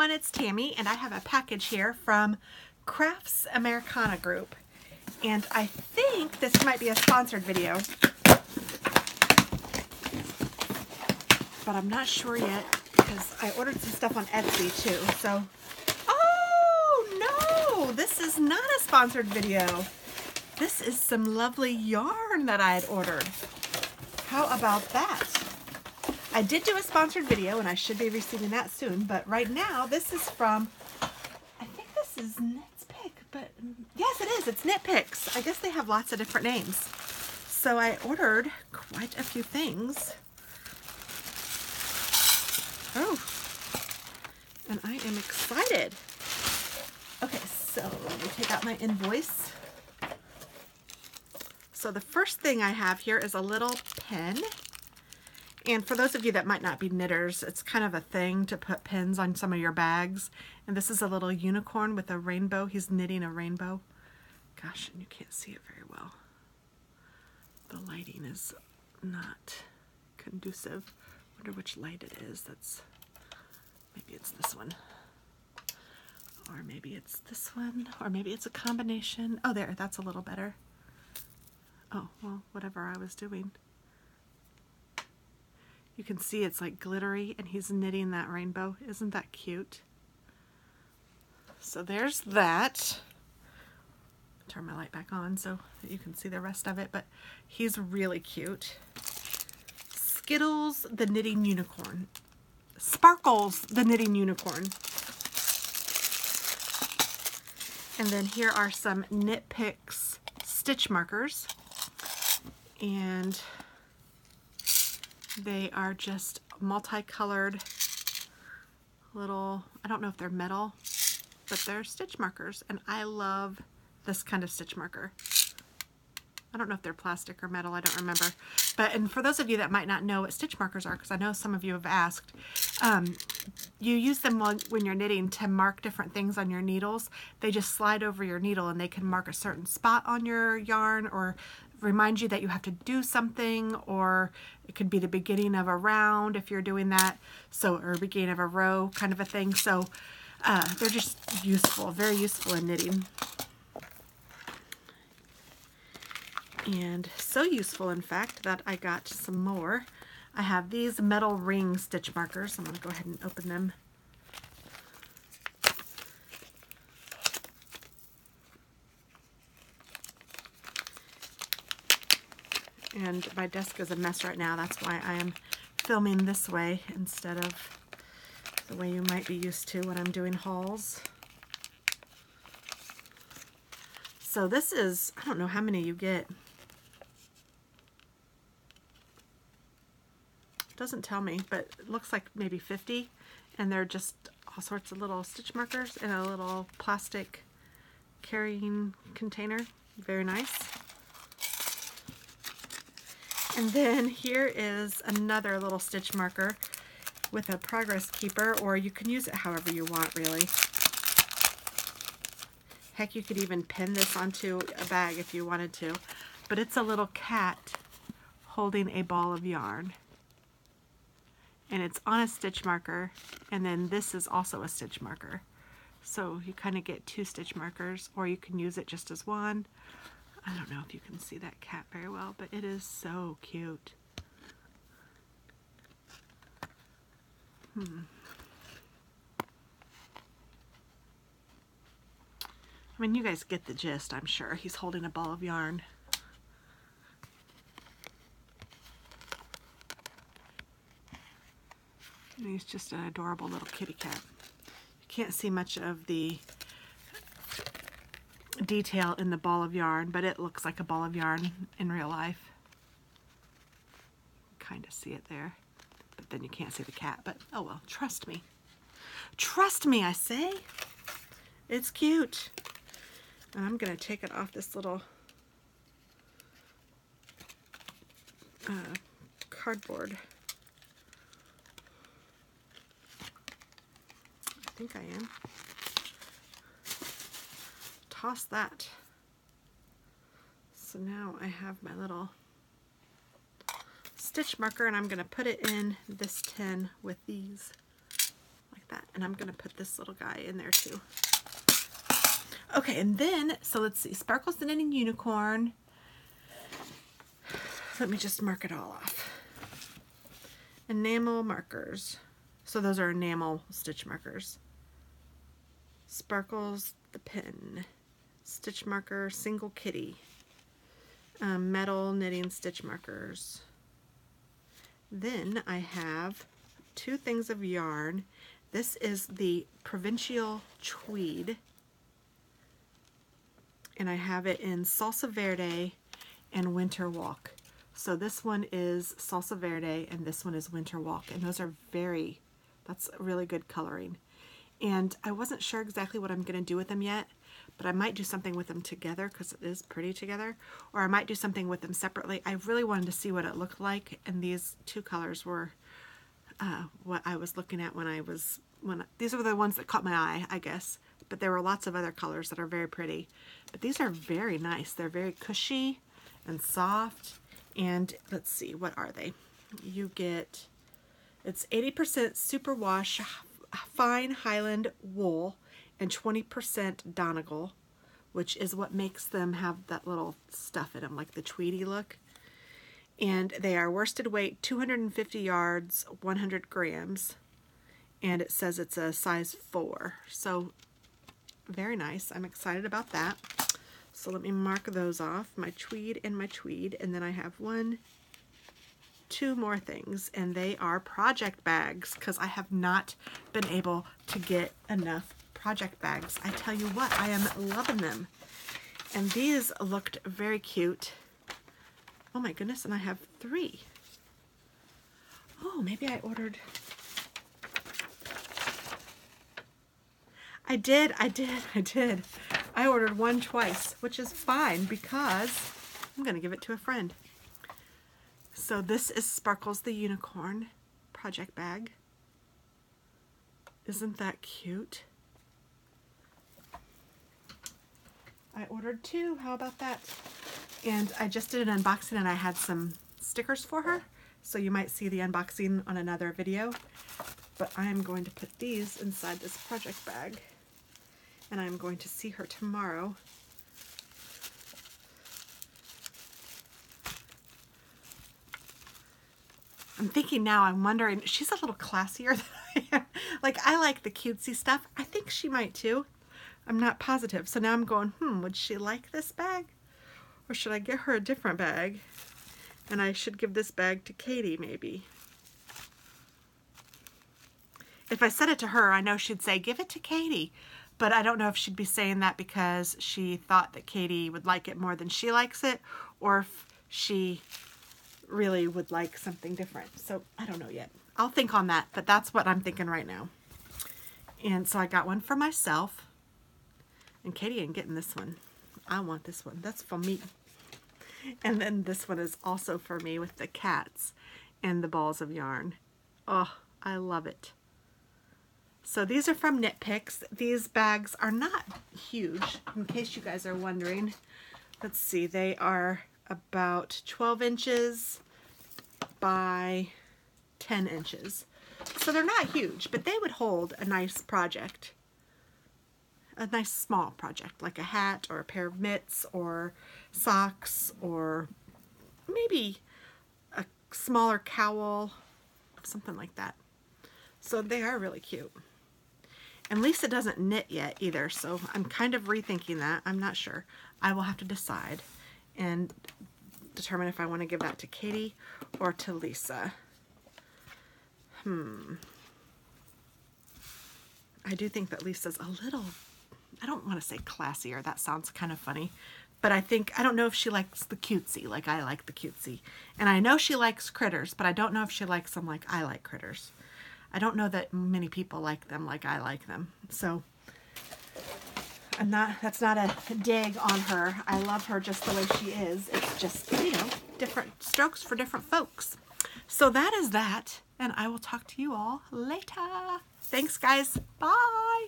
everyone, it's Tammy, and I have a package here from Crafts Americana Group, and I think this might be a sponsored video, but I'm not sure yet because I ordered some stuff on Etsy too. So, oh no, this is not a sponsored video. This is some lovely yarn that I had ordered. How about that? I did do a sponsored video and I should be receiving that soon, but right now this is from, I think this is Knits Pick, but yes it is, it's Knit Picks. I guess they have lots of different names. So I ordered quite a few things. Oh, and I am excited. Okay, so let me take out my invoice. So the first thing I have here is a little pen. And for those of you that might not be knitters, it's kind of a thing to put pins on some of your bags. And this is a little unicorn with a rainbow. He's knitting a rainbow. Gosh, and you can't see it very well. The lighting is not conducive. I wonder which light it is. Maybe it's this one. Or maybe it's this one. Or maybe it's a combination. Oh, there, that's a little better. Oh, well, whatever I was doing. You can see it's like glittery and he's knitting that rainbow. Isn't that cute? So there's that. Turn my light back on so that you can see the rest of it, but he's really cute. Skittles, the knitting unicorn. Sparkles, the knitting unicorn. And then here are some Knit Picks stitch markers. And they are just multicolored little, I don't know if they're metal, but they're stitch markers. And I love this kind of stitch marker. I don't know if they're plastic or metal, I don't remember. But, and for those of you that might not know what stitch markers are, because I know some of you have asked, you use them when you're knitting to mark different things on your needles. They just slide over your needle and they can mark a certain spot on your yarn or remind you that you have to do something, or it could be the beginning of a round if you're doing that, so, or beginning of a row kind of a thing. So they're just useful, very useful in knitting. And so useful, in fact, that I got some more. I have these metal ring stitch markers. I'm going to go ahead and open them. And my desk is a mess right now. That's why I am filming this way instead of the way you might be used to when I'm doing hauls. So this is, I don't know how many you get. Doesn't tell me, but it looks like maybe 50, and they're just all sorts of little stitch markers in a little plastic carrying container. Very nice. And then here is another little stitch marker with a progress keeper, or you can use it however you want, really. Heck, you could even pin this onto a bag if you wanted to, but it's a little cat holding a ball of yarn. And it's on a stitch marker, and then this is also a stitch marker. So you kind of get two stitch markers, or you can use it just as one. I don't know if you can see that cat very well, but it is so cute. I mean, you guys get the gist, I'm sure. He's holding a ball of yarn. And he's just an adorable little kitty cat. You can't see much of the detail in the ball of yarn, but it looks like a ball of yarn in real life. Kind of see it there, but then you can't see the cat. But oh well, trust me. Trust me, I say. It's cute. And I'm going to take it off this little cardboard. I think I am. Toss that. So now I have my little stitch marker, and I'm going to put it in this tin with these like that. And I'm going to put this little guy in there too. Okay, and then, so let's see, Sparkles the Knitting Unicorn. Let me just mark it all off. Enamel markers. So those are enamel stitch markers. Sparkles the Pin. Stitch marker, single kitty. Metal knitting stitch markers. Then I have 2 things of yarn. This is the Provincial Tweed. And I have it in Salsa Verde and Winter Walk. So this one is Salsa Verde and this one is Winter Walk. And those are that's really good coloring. And I wasn't sure exactly what I'm going to do with them yet, but I might do something with them together because it is pretty together. Or I might do something with them separately. I really wanted to see what it looked like. And these 2 colors were what I was looking at these were the ones that caught my eye, I guess. But there were lots of other colors that are very pretty. But these are very nice. They're very cushy and soft. And let's see, what are they? You get, it's 80% superwash fine Highland wool and 20% Donegal, which is what makes them have that little stuff in them, like the tweedy look. And they are worsted weight 250 yards, 100 grams. And it says it's a size 4. So very nice. I'm excited about that. So let me mark those off, my tweed and my tweed. And then I have 1, 2 more things, and they are project bags because I have not been able to get enough project bags. I tell you what, I am loving them. And these looked very cute. Oh my goodness, and I have 3. Oh, maybe I ordered... I did. I ordered 1 twice, which is fine because I'm going to give it to a friend. So this is Sparkles the Unicorn project bag. Isn't that cute? I ordered 2. How about that? And I just did an unboxing and I had some stickers for her. So you might see the unboxing on another video. But I am going to put these inside this project bag. And I'm going to see her tomorrow. I'm thinking now, I'm wondering, she's a little classier than I am. Like, I like the cutesy stuff. I think she might too. I'm not positive. So now I'm going, would she like this bag? Or should I get her a different bag? And I should give this bag to Katie, maybe. If I said it to her, I know she'd say, give it to Katie. But I don't know if she'd be saying that because she thought that Katie would like it more than she likes it, or if she really would like something different. So I don't know yet. I'll think on that, but that's what I'm thinking right now. And so I got one for myself. And Katie ain't getting this one. I want this one. That's for me. And then this one is also for me with the cats and the balls of yarn. Oh, I love it. So these are from Knit Picks. These bags are not huge, in case you guys are wondering. Let's see, they are about 12 inches by 10 inches. So they're not huge, but they would hold a nice project. A nice small project, like a hat or a pair of mitts or socks or maybe a smaller cowl, something like that. So they are really cute. And Lisa doesn't knit yet either, so I'm kind of rethinking that. I'm not sure. I will have to decide and determine if I want to give that to Katie or to Lisa. I do think that Lisa's a little, I don't want to say classier, that sounds kind of funny, but I don't know if she likes the cutesy like I like the cutesy. And I know she likes critters, but I don't know if she likes them like I like critters. I don't know that many people like them like I like them. So that's not a dig on her. I love her just the way she is. It's just, different strokes for different folks. So that is that. And I will talk to you all later. Thanks, guys. Bye.